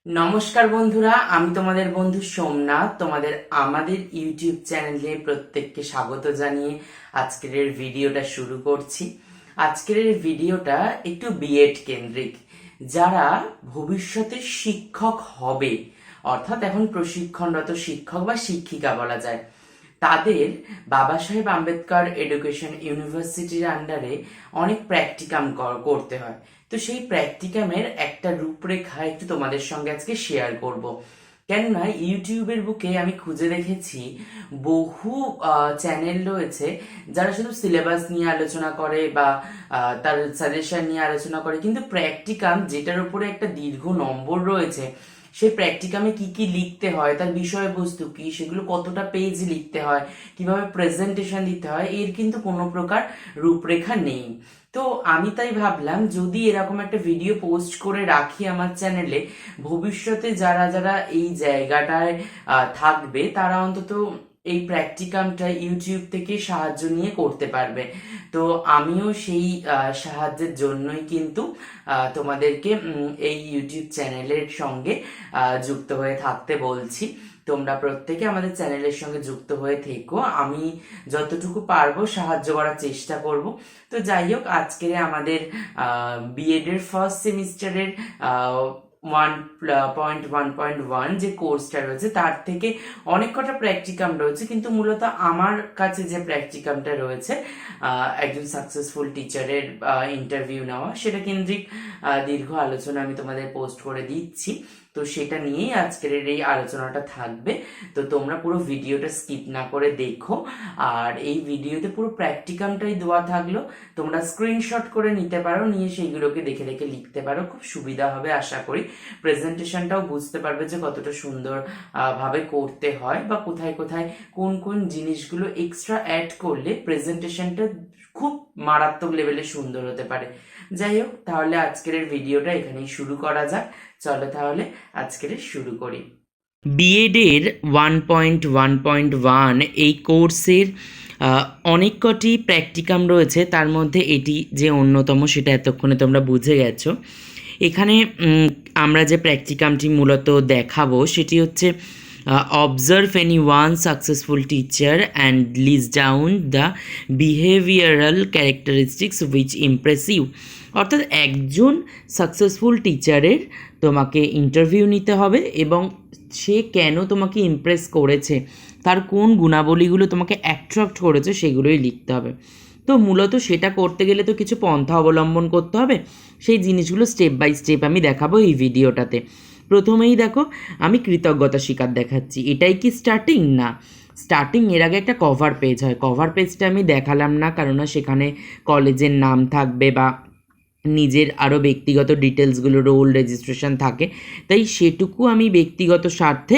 নমস্কার বন্ধুরা, আমি তোমাদের বন্ধু সোমনাথ। তোমাদের আমাদের ইউটিউব চ্যানেলে প্রত্যেককে স্বাগত জানিয়ে আজকের এই ভিডিওটা শুরু করছি। আজকের এই ভিডিওটা একটু বিএড কেন্দ্রিক। যারা ভবিষ্যতে শিক্ষক হবে, অর্থাৎ এখন প্রশিক্ষণরত শিক্ষক বা শিক্ষিকা বলা যায়, তাদের বাবা সাহেব আম্বেদকর এডুকেশন ইউনিভার্সিটির আন্ডারে অনেক প্র্যাকটিকাম করতে হয়। তো সেই প্র্যাকটিকামের একটা রূপরেখা একটু তোমাদের সঙ্গে আজকে শেয়ার করব। কেননা ইউটিউবের বুকে আমি খুঁজে দেখেছি বহু চ্যানেল রয়েছে যারা শুধু সিলেবাস নিয়ে আলোচনা করে বা তার সাজেশন নিয়ে আলোচনা করে, কিন্তু প্র্যাকটিকাম যেটার উপরে একটা দীর্ঘ নম্বর রয়েছে, সেই প্র্যাকটিকামে কি কি লিখতে হয়, তার বিষয়বস্তু কি, সেগুলো কতটা পেজ লিখতে হয়, কিভাবে প্রেজেন্টেশন দিতে হয়, এর কিন্তু কোনো প্রকার রূপরেখা নেই। তো আমি তাই ভাবলাম যদি এরকম একটা ভিডিও পোস্ট করে রাখি আমার চ্যানেলে, ভবিষ্যতে যারা যারা এই জায়গাটায় থাকবে তারা অন্তত এই প্র্যাকটিকামটা ইউটিউব থেকে সাহায্য নিয়ে করতে পারবে। তো আমিও সেই সাহায্যের জন্যই কিন্তু তোমাদেরকে এই ইউটিউব চ্যানেলের সঙ্গে যুক্ত হয়ে থাকতে বলছি। তোমরা প্রত্যেকে আমাদের চ্যানেলের সঙ্গে যুক্ত হয়ে থেকো, আমি যতটুকু পারবো সাহায্য করার চেষ্টা করব। তো যাই হোক, আজকের আমাদের বিএড এর ফার্স্ট সেমিস্টারের 1.1.1 যে কোর্সটা রয়েছে তার থেকে অনেক কটা প্র্যাকটিকাম রয়েছে, কিন্তু মূলত আমার কাছে যে প্র্যাকটিকামটা রয়েছে একজন সাকসেসফুল টিচারের ইন্টারভিউ নেওয়া, সেটা কেন্দ্রিক দীর্ঘ আলোচনা আমি তোমাদের পোস্ট করে দিচ্ছি। তো সেটা নিয়েই আজকের এই আলোচনাটা থাকবে। তো তোমরা পুরো ভিডিওটা স্কিপ না করে দেখো। আর এই ভিডিওতে পুরো প্র্যাকটিকামটাই দেওয়া থাকলো, তোমরা স্ক্রিনশট করে নিতে পারো, নিয়ে সেইগুলোকে দেখে দেখে লিখতে পারো, খুব সুবিধা হবে আশা করি। প্রেজেন্টেশনটাও বুঝতে পারবে যে কতটা সুন্দর ভাবে করতে হয়, বা কোথায় কোথায় কোন কোন জিনিসগুলো এক্সট্রা অ্যাড করলে প্রেজেন্টেশনটা খুব মারাত্মক লেভেলে সুন্দর হতে পারে। যাই হোক, তাহলে আজকের ভিডিওটা এখানেই শুরু করা যাক। চলো তাহলে আজকের শুরু করি। বিএডের 1.1.1 এই কোর্সের অনেক কটি প্র্যাকটিকাম রয়েছে, তার মধ্যে এটি যে অন্যতম সেটা এতক্ষণে তোমরা বুঝে গেছো। এখানে আমরা যে প্র্যাকটিকামটি মূলত দেখাবো সেটি হচ্ছে observe any one successful teacher and list down the behavioural characteristics which impress you. অর্থাৎ একজন সাকসেসফুল টিচারের তোমাকে ইন্টারভিউ নিতে হবে এবং সে কেন তোমাকে ইমপ্রেস করেছে, তার কোন গুণাবলীগুলো তোমাকে অ্যাট্রাক্ট করেছে সেগুলোই লিখতে হবে। তো মূলত সেটা করতে গেলে তো কিছু পন্থা অবলম্বন করতে হবে, সেই জিনিসগুলো স্টেপ বাই স্টেপ আমি দেখাবো এই ভিডিওটাতে। প্রথমেই দেখো, আমি কৃতজ্ঞতা স্বীকার দেখাচ্ছি। এটাই কি স্টার্টিং? না, স্টার্টিং এর আগে একটা কভার পেজ হয়। কভার পেজটা আমি দেখালাম না, কারণ সেখানে কলেজের নাম থাকবে বা নিজের আরও ব্যক্তিগত ডিটেলসগুলো, রোল রেজিস্ট্রেশন থাকে, তাই সেটুকু আমি ব্যক্তিগত স্বার্থে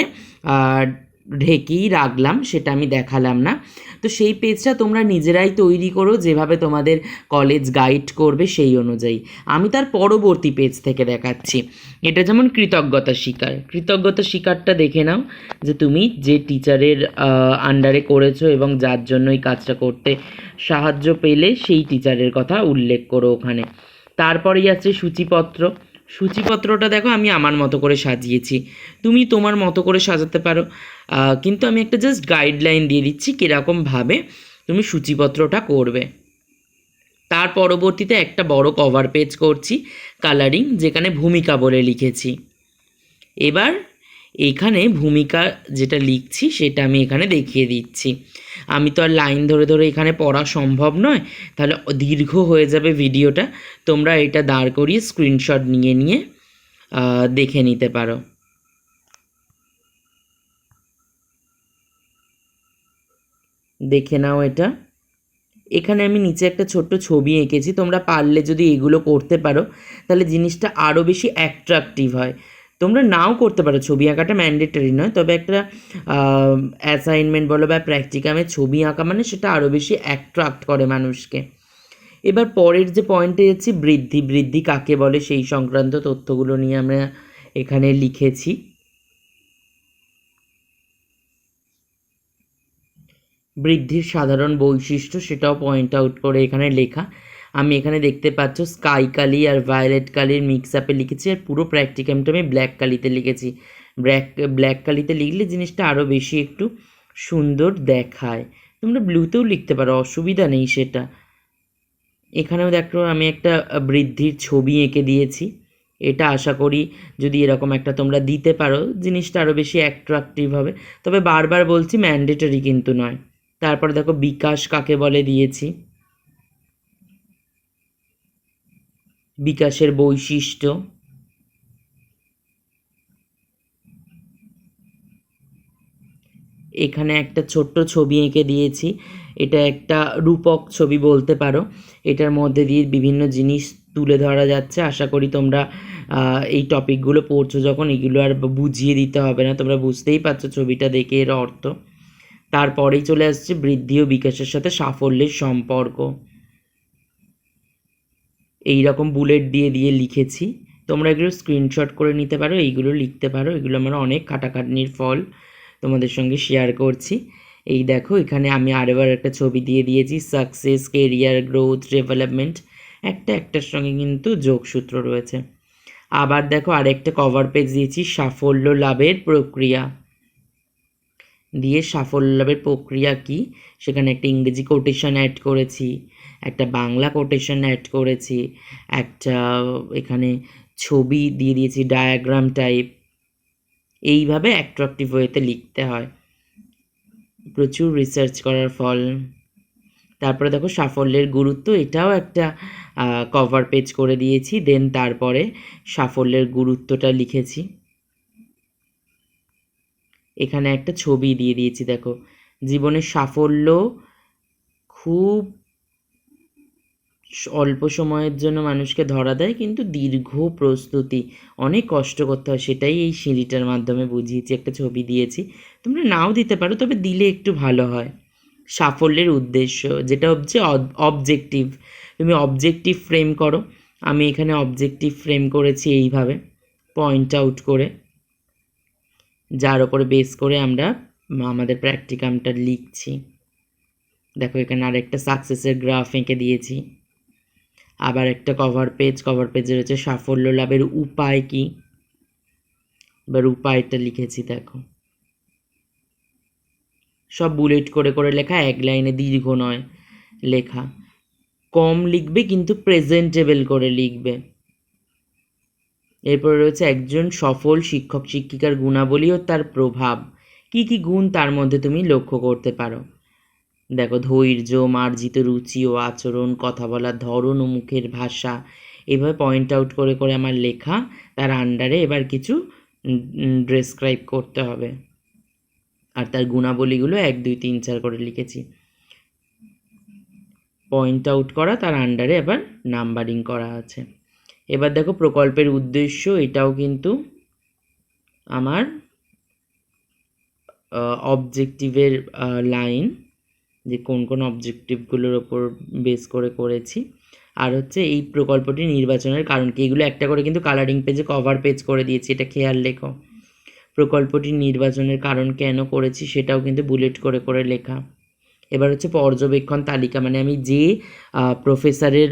ঢেকেই রাখলাম, সেটা আমি দেখালাম না। তো সেই পেজটা তোমরা নিজেরাই তৈরি করো, যেভাবে তোমাদের কলেজ গাইড করবে সেই অনুযায়ী। আমি তার পরবর্তী পেজ থেকে দেখাচ্ছি। এটা যেমন কৃতজ্ঞতা স্বীকার, কৃতজ্ঞতা স্বীকারটা দেখে নাও যে তুমি যে টিচারের আন্ডারে করেছো এবং যার জন্য এই কাজটা করতে সাহায্য পেলে সেই টিচারের কথা উল্লেখ করো ওখানে। তারপরেই আছে সূচিপত্র। সূচিপত্রটা দেখো আমি আমার মতো করে সাজিয়েছি, তুমি তোমার মতো করে সাজাতে পারো, কিন্তু আমি একটা জাস্ট গাইডলাইন দিয়ে দিচ্ছি কীরকমভাবে তুমি সূচিপত্রটা করবে। তার পরবর্তীতে একটা বড় কভার পেজ করছি কালারিং, যেখানে ভূমিকা বলে লিখেছি। এবার এখানে ভূমিকা যেটা লিখছি সেটা আমি এখানে দেখিয়ে দিচ্ছি। আমি তো আর লাইন ধরে ধরে এখানে পড়া সম্ভব নয়, তাহলে দীর্ঘ হয়ে যাবে ভিডিওটা। তোমরা এটা দাঁড় করিয়ে স্ক্রিনশট নিয়ে নিয়ে দেখে নিতে পারো। দেখে নাও এটা। এখানে আমি নিচে একটা ছোট্ট ছবি এঁকেছি, তোমরা পারলে যদি এগুলো করতে পারো তাহলে জিনিসটা আরও বেশি অ্যাট্রাকটিভ হয়। তোমরা নাও করতে পারো, ছবি আঁকাটা ম্যান্ডেটরি নয়, তবে একটা অ্যাসাইনমেন্ট বলো বা প্র্যাকটিকামে ছবি আঁকা মানে সেটা আরও বেশি অ্যাট্রাক্ট করে মানুষকে। এবার পরের যে পয়েন্টে যাচ্ছি, বৃদ্ধি। বৃদ্ধি কাকে বলে সেই সংক্রান্ত তথ্যগুলো নিয়ে আমরা এখানে লিখেছি। বৃদ্ধির সাধারণ বৈশিষ্ট্য সেটাও পয়েন্ট আউট করে এখানে লেখা। আমি এখানে দেখতে পাচ্ছ স্কাই কালি আর ভায়োলেট কালির মিক্স আপে লিখেছি, আর পুরো প্র্যাকটিকামটা আমি ব্ল্যাক কালিতে লিখেছি। ব্ল্যাক কালিতে লিখলে জিনিসটা আরও বেশি একটু সুন্দর দেখায়। তোমরা ব্লুতেও লিখতে পারো, অসুবিধা নেই সেটা। এখানেও দেখো আমি একটা বৃদ্ধির ছবি এঁকে দিয়েছি। এটা আশা করি যদি এরকম একটা তোমরা দিতে পারো, জিনিসটা আরও বেশি অ্যাট্রাকটিভ হবে। তবে বারবার বলছি, ম্যান্ডেটরি কিন্তু নয়। তারপরে দেখো বিকাশ কাকে বলে দিয়েছি, বিকাশের বৈশিষ্ট্য। এখানে একটা ছোট্ট ছবি এঁকে দিয়েছি, এটা একটা রূপক ছবি বলতে পারো। এটার মধ্যে দিয়ে বিভিন্ন জিনিস তুলে ধরা যাচ্ছে। আশা করি তোমরা এই টপিকগুলো পড়ছো যখন, এগুলো আর বুঝিয়ে দিতে হবে না, তোমরা বুঝতেই পারছো ছবিটা দেখে এর অর্থ। তারপরেই চলে আসছে বৃদ্ধি ও বিকাশের সাথে সাফল্যের সম্পর্ক। এই রকম বুলেট দিয়ে দিয়ে লিখেছি, তোমরা এগুলো স্ক্রিনশট করে নিতে পারো, এইগুলো লিখতে পারো। এগুলো আমার অনেক খাটাখাটনির ফল, তোমাদের সঙ্গে শেয়ার করছি। এই দেখো এখানে আমি আরেকবার একটা ছবি দিয়ে দিয়েছি, সাকসেস, কেরিয়ার গ্রোথ, ডেভেলপমেন্ট, একটার সঙ্গে কিন্তু যোগসূত্র রয়েছে। আবার দেখো আরেকটা কভার পেজ দিয়েছি, সাফল্য লাভের প্রক্রিয়া দিয়ে। সাফল্য লাভের প্রক্রিয়া কি, সেখানে একটা ইংরেজি কোটেশন অ্যাড করেছি, একটা বাংলা কোটেশন অ্যাড করেছি, একটা এখানে ছবি দিয়ে দিয়েছি ডায়াগ্রাম টাইপ। এইভাবে অ্যাট্রাকটিভ ওয়েতে লিখতে হয়, প্রচুর রিসার্চ করার ফল। তারপরে দেখো সাফল্যের গুরুত্ব, এটাও একটা কভার পেজ করে দিয়েছি। দেন তারপরে সাফল্যের গুরুত্বটা লিখেছি, এখানে একটা ছবি দিয়ে দিয়েছি। দেখো জীবনের সাফল্য খুব অল্প সময়ের জন্য মানুষকে ধরা দেয়, কিন্তু দীর্ঘ প্রস্তুতি, অনেক কষ্ট করতে হয়, সেটাই এই সিঁড়িটার মাধ্যমে বুঝিয়েছি। একটা ছবি দিয়েছি, তোমরা নাও দিতে পারো, তবে দিলে একটু ভালো হয়। সাফল্যের উদ্দেশ্য, যেটা হচ্ছে অবজেক্টিভ, তুমি অবজেক্টিভ ফ্রেম করো। আমি এখানে অবজেক্টিভ ফ্রেম করেছি এইভাবে পয়েন্ট আউট করে, যার ওপরে বেস করে আমরা আমাদের প্র্যাকটিকামটা লিখছি। দেখো এখানে আরেকটা সাকসেসের গ্রাফ এঁকে দিয়েছি। আবার একটা কভার পেজে রয়েছে সাফল্য লাভের উপায় কি, এবার উপায়টা লিখেছি। দেখো সব বুলেট করে করে লেখা, এক লাইনে, দীর্ঘ নয় লেখা। কম লিখবে কিন্তু প্রেজেন্টেবল করে লিখবে। এরপরে রয়েছে একজন সফল শিক্ষক শিক্ষিকার গুণাবলী ও তার প্রভাব, কি কি গুণ তার মধ্যে তুমি লক্ষ্য করতে পারো। দেখো ধৈর্য, মার্জিত রুচি ও আচরণ, কথা বলার ধরন ও মুখের ভাষা, এভাবে পয়েন্ট আউট করে করে আমার লেখা। তার আন্ডারে এবার কিছু ডেসক্রাইব করতে হবে, আর তার গুণাবলীগুলো 1 2 3 4 করে লিখেছি। পয়েন্ট আউট করা, তার আন্ডারে এবার নাম্বারিং করা আছে। এবার দেখো প্রকল্পের উদ্দেশ্য, এটাও কিন্তু আমার অবজেক্টিভের লাইন, যে কোন কোন অবজেক্টিভগুলোর ওপর বেস করে করেছি। আর হচ্ছে এই প্রকল্পটি নির্বাচনের কারণ কি, এগুলো একটা করে কিন্তু কালারিং পেজে কভার পেজ করে দিয়েছি, এটা খেয়াল রেখো। প্রকল্পটি নির্বাচনের কারণ কেন করেছি সেটাও কিন্তু বুলেট করে করে লেখা। এবার হচ্ছে পর্যবেক্ষণ তালিকা, মানে আমি যে প্রফেসরের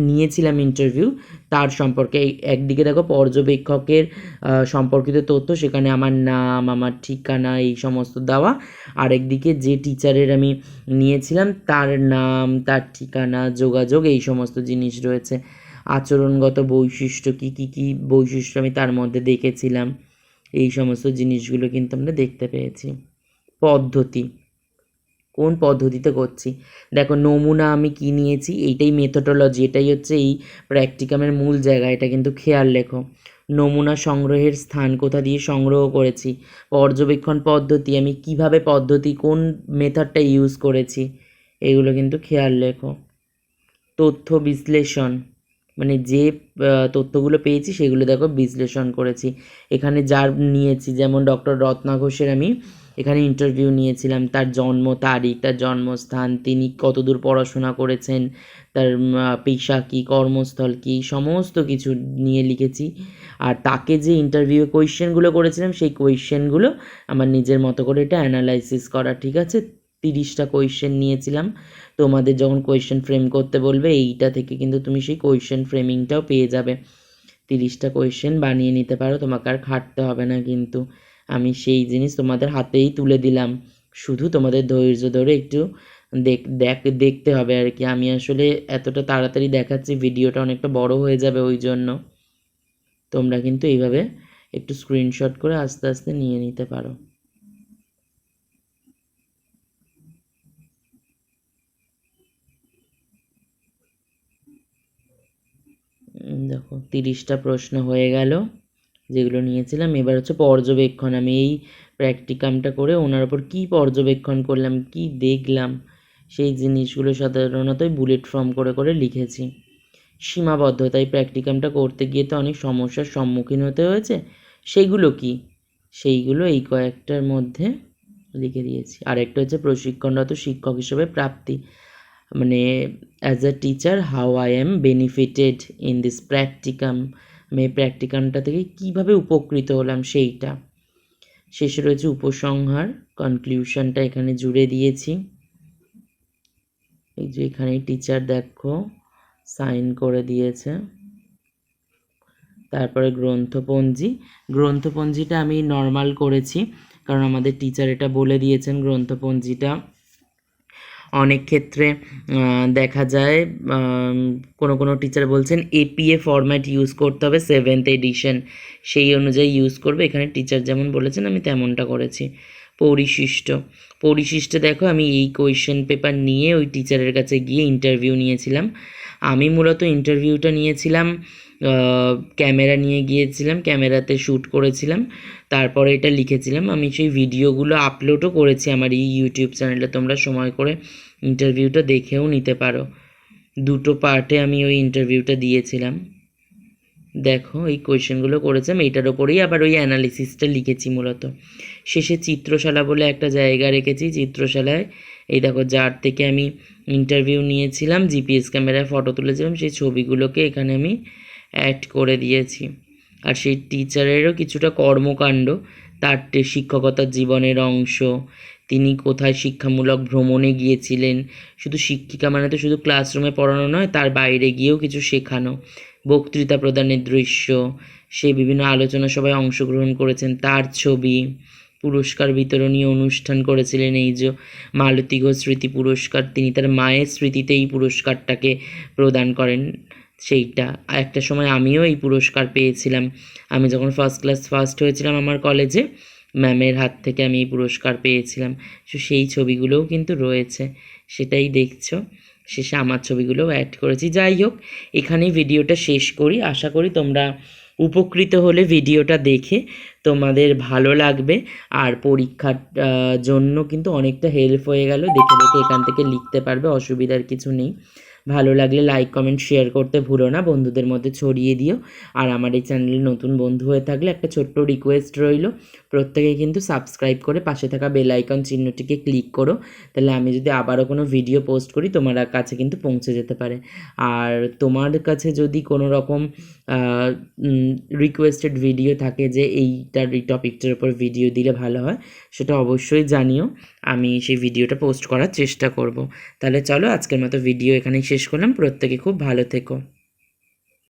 নিয়েছিলাম ইন্টারভিউ তার সম্পর্কে। একদিকে দেখো পর্যবেক্ষকের সম্পর্কিত তথ্য, সেখানে আমার নাম, আমার ঠিকানা, এই সমস্ত দেওয়া। আরেকদিকে যে টিচারের আমি নিয়েছিলাম তার নাম, তার ঠিকানা, যোগাযোগ, এই সমস্ত জিনিস রয়েছে। আচরণগত বৈশিষ্ট্য, কী কী কী বৈশিষ্ট্য আমি তার মধ্যে দেখেছিলাম, এই সমস্ত জিনিসগুলো কিন্তু আমরা দেখতে পেয়েছি। পদ্ধতি, কোন পদ্ধতিতে করছি, দেখো নমুনা আমি কী নিয়েছি, এইটাই মেথোডোলজি, এটাই হচ্ছে এই প্র্যাকটিকামের মূল জায়গা, এটা কিন্তু খেয়াল রেখো। নমুনা সংগ্রহের স্থান, কোথা দিয়ে সংগ্রহ করেছি। পর্যবেক্ষণ পদ্ধতি, আমি কিভাবে পদ্ধতি, কোন মেথডটা ইউজ করেছি, এগুলো কিন্তু খেয়াল রেখো। তথ্য বিশ্লেষণ, মানে যে তথ্যগুলো পেয়েছি সেগুলো দেখো বিশ্লেষণ করেছি। এখানে যার নিয়েছি, যেমন ডক্টর রত্না ঘোষের আমি এখানে ইন্টারভিউ নিয়েছিলাম, তার জন্ম তারিখ, তার জন্মস্থান, তিনি কতদূর পড়াশোনা করেছেন, তার পেশা কী, কর্মস্থল কী, সমস্ত কিছু নিয়ে লিখেছি। আর তাকে যে ইন্টারভিউ কোয়েশ্চেনগুলো করেছিলাম সেই কোয়েশ্চেনগুলো আমার নিজের মতো করে এটা অ্যানালাইসিস করা, ঠিক আছে। 30টা কোয়েশ্চেন নিয়েছিলাম। তোমাদের যখন কোয়েশ্চেন ফ্রেম করতে বলবে এইটা থেকে কিন্তু তুমি সেই কোয়েশ্চেন ফ্রেমিংটাও পেয়ে যাবে। 30টা কোয়েশ্চেন বানিয়ে নিতে পারো, তোমাকে আর খাটতে হবে না। কিন্তু আমি সেই জিনিস তোমাদের হাতেই তুলে দিলাম, শুধু তোমাদের ধৈর্য ধরে একটু দেখতে হবে আর কি। আমি আসলে এতটা তাড়াতাড়ি দেখাচ্ছি, ভিডিওটা অনেকটা বড় হয়ে যাবে, ওই জন্য তোমরা কিন্তু এইভাবে একটু স্ক্রিনশট করে আস্তে আস্তে নিয়ে নিতে পারো। দেখো 30টা প্রশ্ন হয়ে গেল যেগুলো নিয়েছিলাম। এবার হচ্ছে পর্যবেক্ষণ। আমি এই প্র্যাকটিকামটা করে ওনার ওপর কী পর্যবেক্ষণ করলাম, কি দেখলাম, সেই জিনিসগুলো সাধারণতই বুলেট ফর্ম করে করে লিখেছি। সীমাবদ্ধতা, এই প্র্যাকটিকামটা করতে গিয়ে তো অনেক সমস্যার সম্মুখীন হতে হয়েছে, সেইগুলো কি, সেইগুলো এই কয়েকটার মধ্যে লিখে দিয়েছি। আর একটা হচ্ছে প্রশিক্ষণরত শিক্ষক হিসেবে প্রাপ্তি, মানে as a teacher how I am benefited in this practicum, আমি এই প্র্যাকটিকামটা থেকে কীভাবে উপকৃত হলাম সেইটা। শেষে রয়েছে উপসংহার, কনক্লিউশনটা এখানে জুড়ে দিয়েছি। এই যে এখানে টিচার দেখো সাইন করে দিয়েছে। তারপরে গ্রন্থপঞ্জি, গ্রন্থপঞ্জিটা আমি নর্মাল করেছি কারণ আমাদের টিচার এটা বলে দিয়েছেন। গ্রন্থপঞ্জিটা অনেক ক্ষেত্রে দেখা যায় কোনো টিচার বলছেন এপিএ ফরম্যাট ইউজ করতে হবে 7th এডিশন, সেই অনুযায়ী ইউজ করবে। এখানে টিচার যেমন বলেছেন আমি তেমনটা করেছি। পরিশিষ্টে দেখো আমি এই কোয়েশ্চেন পেপার নিয়ে ওই টিচারের কাছে গিয়ে ইন্টারভিউ নিয়েছিলাম। আমি মূলত ইন্টারভিউটা নিয়েছিলাম, ক্যামেরা নিয়ে গিয়েছিলাম, ক্যামেরাতে শ্যুট করেছিলাম, তারপরে এটা লিখেছিলাম। আমি সেই ভিডিওগুলো আপলোডও করেছি আমার এই ইউটিউব চ্যানেলে, তোমরা সময় করে ইন্টারভিউটা দেখেও নিতে পারো। 2টো পার্টে আমি ওই ইন্টারভিউটা দিয়েছিলাম। দেখো এই কোয়েশ্চেনগুলো করেছিলাম, এইটার ওপরেই আবার ওই অ্যানালিসিসটা লিখেছি মূলত। শেষে চিত্রশালা বলে একটা জায়গা রেখেছি, চিত্রশালায় এই দেখো যার থেকে আমি ইন্টারভিউ নিয়েছিলাম, জিপিএস ক্যামেরায় ফটো তুলেছিলাম, সেই ছবিগুলোকে এখানে আমি অ্যাড করে দিয়েছি। আর সেই টিচারেরও কিছুটা কর্মকাণ্ড, তার শিক্ষকতার জীবনের অংশ, তিনি কোথায় শিক্ষামূলক ভ্রমণে গিয়েছিলেন, শুধু শিক্ষিকা মানে তো শুধু ক্লাসরুমে পড়ানো নয়, তার বাইরে গিয়েও কিছু শেখানো, বক্তৃতা প্রদানের দৃশ্য, সে বিভিন্ন আলোচনা সভায় অংশগ্রহণ করেছেন তার ছবি, পুরস্কার বিতরণী অনুষ্ঠান করেছিলেন, এই যে মালতী ঘোষ স্মৃতি পুরস্কার, তিনি তার মায়ের স্মৃতিতে এই পুরস্কারটাকে প্রদান করেন, সেইটা। একটা সময় আমিও এই পুরস্কার পেয়েছিলাম, আমি যখন ফার্স্ট হয়েছিলাম আমার কলেজে, ম্যামের হাত থেকে আমি এই পুরস্কার পেয়েছিলাম। সেই ছবিগুলোও কিন্তু রয়েছে, সেটাই দেখছো। শেষে আমার ছবিগুলোও অ্যাড করেছি। যাই হোক, এখানেই ভিডিওটা শেষ করি। আশা করি তোমরা উপকৃত হলে ভিডিওটা দেখে তোমাদের ভালো লাগবে, আর পরীক্ষার জন্য কিন্তু অনেকটা হেল্প হয়ে গেল। দেখে দেখে এখান থেকে লিখতে পারবে, অসুবিধার কিছু নেই। ভালো লাগলে লাইক কমেন্ট শেয়ার করতে ভুলো না, বন্ধুদের মধ্যে ছড়িয়ে দিও। আর আমার এই চ্যানেলে নতুন বন্ধু হয়ে থাকলে একটা ছোট্ট রিকোয়েস্ট রইল, প্রত্যেকে কিন্তু সাবস্ক্রাইব করে পাশে থাকা বেল আইকন চিহ্নটিকে ক্লিক করো, তাহলে আমি যদি আবারও কোনো ভিডিও পোস্ট করি তোমার কাছে কিন্তু পৌঁছে যেতে পারে। আর তোমার কাছে যদি কোনো রকম রিকোয়েস্টেড ভিডিও থাকে যে এইটার এই টপিকটার উপর ভিডিও দিলে ভালো হয়, সেটা অবশ্যই জানিও, আমি সেই ভিডিওটা পোস্ট করার চেষ্টা করব। তাহলে চলো আজকের মতো ভিডিও এখানেই শেষ করলাম। প্রত্যেকে খুব ভালো থেকো।